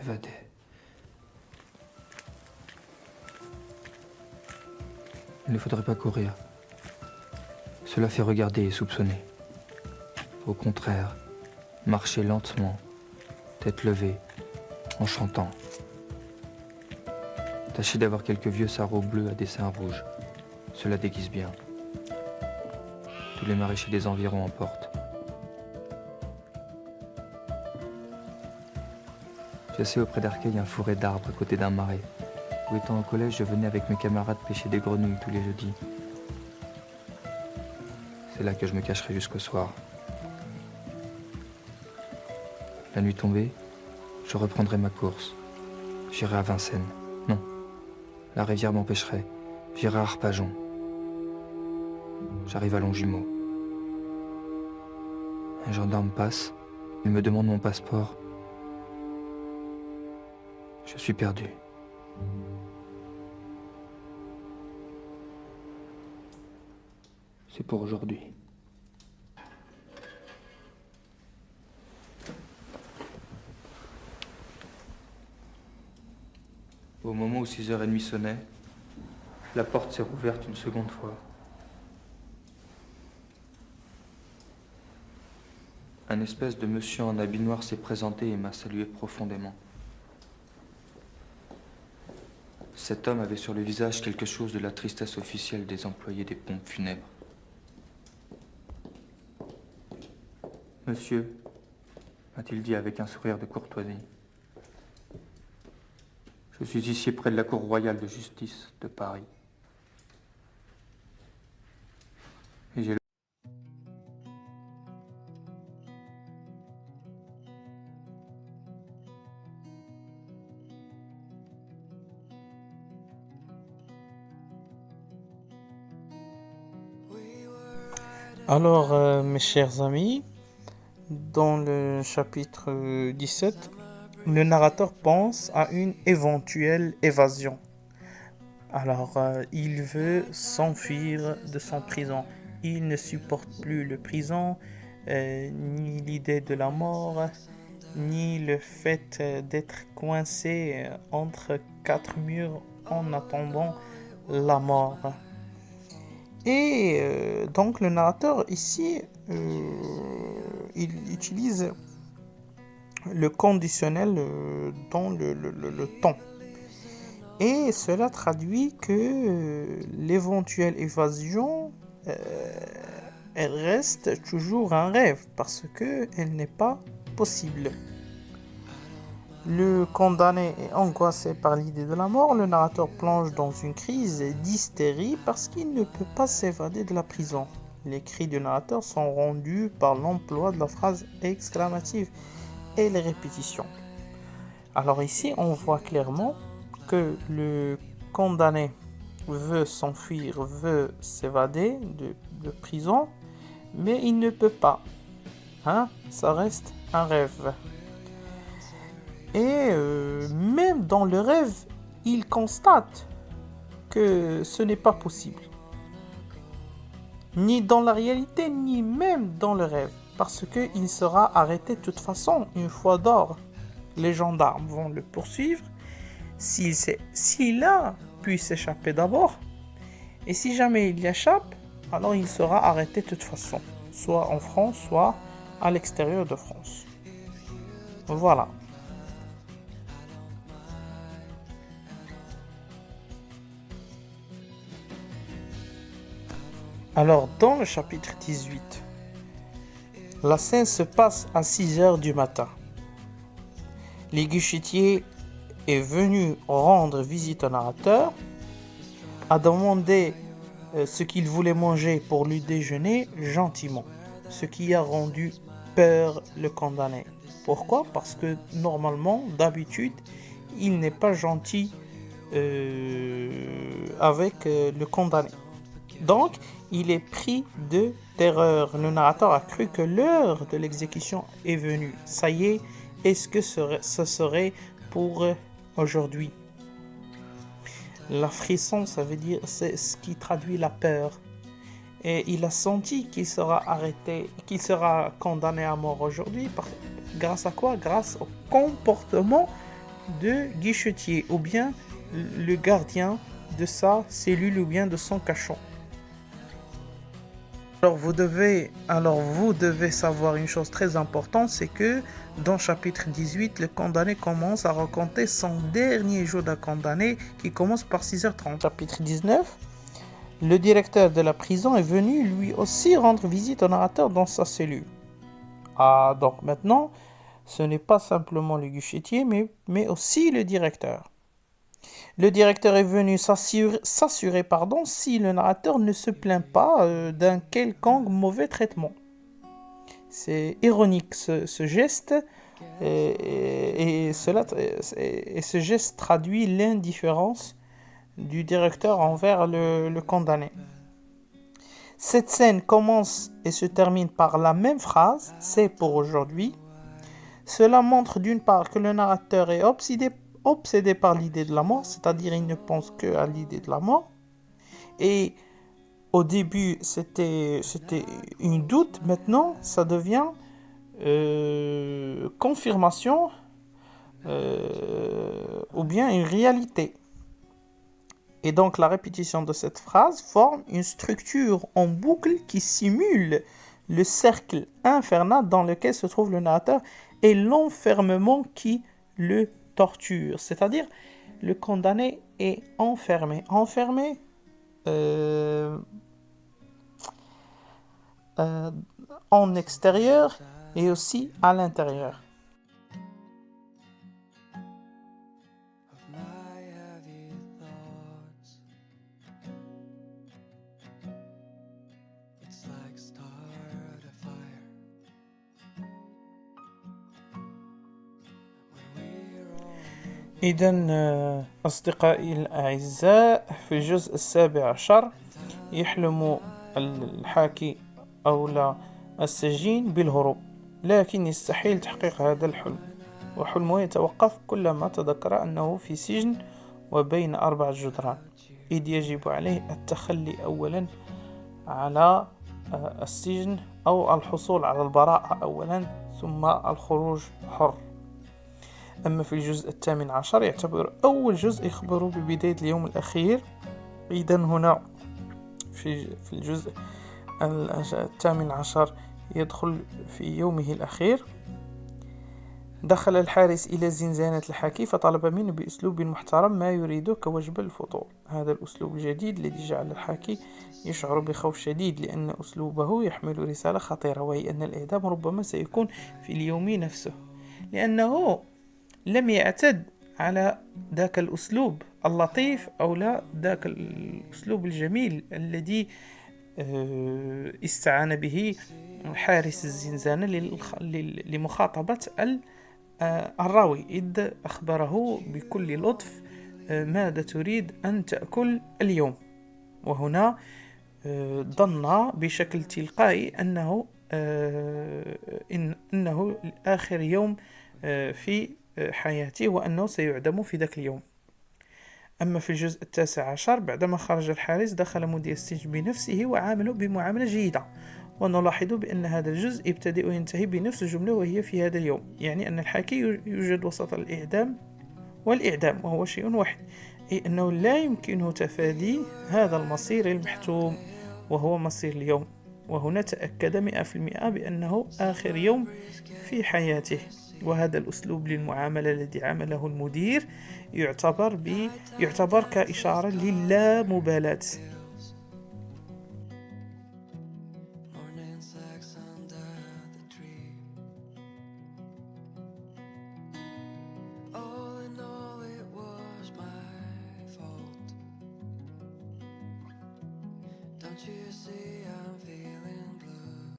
Évadé. Il ne faudrait pas courir. Cela fait regarder et soupçonner. Au contraire, marcher lentement, tête levée, en chantant. Tâchez d'avoir quelques vieux sarraux bleus à dessin rouge. Cela déguise bien. Tous les maraîchers des environs en portent. Je sais auprès d'Arcueil un fourré d'arbres à côté d'un marais, où étant au collège, je venais avec mes camarades pêcher des grenouilles tous les jeudis. C'est là que je me cacherai jusqu'au soir. La nuit tombée, je reprendrai ma course. J'irai à Vincennes. Non, la rivière m'empêcherait. J'irai à Arpajon. J'arrive à Longjumeau. Un gendarme passe. Il me demande mon passeport. Je suis perdu. C'est pour aujourd'hui. Au moment où 6h30 sonnait, la porte s'est rouverte une seconde fois. Un espèce de monsieur en habit noir s'est présenté et m'a salué profondément. Cet homme avait sur le visage quelque chose de la tristesse officielle des employés des pompes funèbres. Monsieur, m'a-t-il dit avec un sourire de courtoisie, je suis ici près de la Cour royale de justice de Paris. Et j'ai Alors, mes chers amis, dans le chapitre 17, le narrateur pense à une éventuelle évasion. Alors, il veut s'enfuir de son prison. Il ne supporte plus le prison, ni l'idée de la mort, ni le fait d'être coincé entre quatre murs en attendant la mort. Et donc le narrateur ici, il utilise le conditionnel dans le temps. Et cela traduit que l'éventuelle évasion, elle reste toujours un rêve parce qu'elle n'est pas possible. Le condamné est angoissé par l'idée de la mort. Le narrateur plonge dans une crise d'hystérie parce qu'il ne peut pas s'évader de la prison. Les cris du narrateur sont rendus par l'emploi de la phrase exclamative et les répétitions. Alors ici, on voit clairement que le condamné veut s'enfuir, veut s'évader de prison, mais il ne peut pas. Ça reste un rêve. Et même dans le rêve, il constate que ce n'est pas possible. Ni dans la réalité, ni même dans le rêve. Parce qu'il sera arrêté de toute façon une fois dehors. Les gendarmes vont le poursuivre. S'il a pu s'échapper d'abord, et si jamais il y échappe, alors il sera arrêté de toute façon. Soit en France, soit à l'extérieur de France. Voilà. Alors, dans le chapitre 18, la scène se passe à 6h du matin. Le guichetier est venu rendre visite au narrateur, a demandé ce qu'il voulait manger pour le déjeuner gentiment, ce qui a rendu peur le condamné. Pourquoi ? Parce que normalement, d'habitude, il n'est pas gentil avec le condamné. Donc, il est pris de terreur. Le narrateur a cru que l'heure de l'exécution est venue. Ça y est, est-ce que ce serait pour aujourd'hui ? La frisson, ça veut dire, c'est ce qui traduit la peur. Et il a senti qu'il sera arrêté, qu'il sera condamné à mort aujourd'hui. Grâce à quoi ? Grâce au comportement de guichetier ou bien le gardien de sa cellule ou bien de son cachot. Alors vous devez savoir une chose très importante, c'est que dans chapitre 18, le condamné commence à raconter son dernier jour de condamné qui commence par 6h30. Chapitre 19, le directeur de la prison est venu lui aussi rendre visite au narrateur dans sa cellule. Ah, donc maintenant, ce n'est pas simplement le guichetier, mais aussi le directeur. Le directeur est venu s'assurer si le narrateur ne se plaint pas d'un quelconque mauvais traitement. C'est ironique ce geste, et ce geste traduit l'indifférence du directeur envers le condamné. Cette scène commence et se termine par la même phrase, c'est pour aujourd'hui. Cela montre d'une part que le narrateur est obsédé par l'idée de la mort, c'est-à-dire il ne pense que à l'idée de la mort. Et au début, c'était une doute, maintenant, ça devient confirmation ou bien une réalité. Et donc, la répétition de cette phrase forme une structure en boucle qui simule le cercle infernal dans lequel se trouve le narrateur et l'enfermement qui le torture. C'est-à-dire, le condamné est enfermé en extérieur et aussi à l'intérieur. إذن أصدقائي الأعزاء في الجزء 17 يحلم الحاكي أو السجين بالهروب، لكن يستحيل تحقيق هذا الحلم، وحلمه يتوقف كلما تذكر أنه في سجن وبين 4 جدران، إذ يجب عليه التخلي أولا على السجن أو الحصول على البراءة أولا ثم الخروج حر. أما في الجزء 18 يعتبر أول جزء يخبر ببداية اليوم الأخير. إذن هنا في الجزء 18 يدخل في يومه الأخير. دخل الحارس إلى زنزانة الحاكي فطلب منه بأسلوب محترم ما يريده كوجب الفطور. هذا الأسلوب الجديد الذي جعل الحاكي يشعر بخوف شديد لأن أسلوبه يحمل رسالة خطيرة، وهي أن الإعدام ربما سيكون في اليوم نفسه، لأنه لم يعتد على ذاك الأسلوب اللطيف أو لا ذاك الأسلوب الجميل الذي استعان به حارس الزنزانة لمخاطبة الراوي، إذ أخبره بكل لطف ماذا تريد أن تأكل اليوم، وهنا ظن بشكل تلقائي أنه آخر يوم في حياته وأنه سيعدم في ذاك اليوم. أما في الجزء 19 بعدما خرج الحارس دخل مدير السجن بنفسه وعامله بمعاملة جيدة، ونلاحظ بأن هذا الجزء يبتدئ وينتهي بنفس الجملة وهي في هذا اليوم، يعني أن الحاكي يوجد وسط الإعدام والإعدام وهو شيء واحد، أي أنه لا يمكنه تفادي هذا المصير المحتوم وهو مصير اليوم، وهنا تأكد 100% بأنه آخر يوم في حياته. وهذا الأسلوب للمعاملة الذي عمله المدير يعتبر كإشارة للامبالاة. Don't you see I'm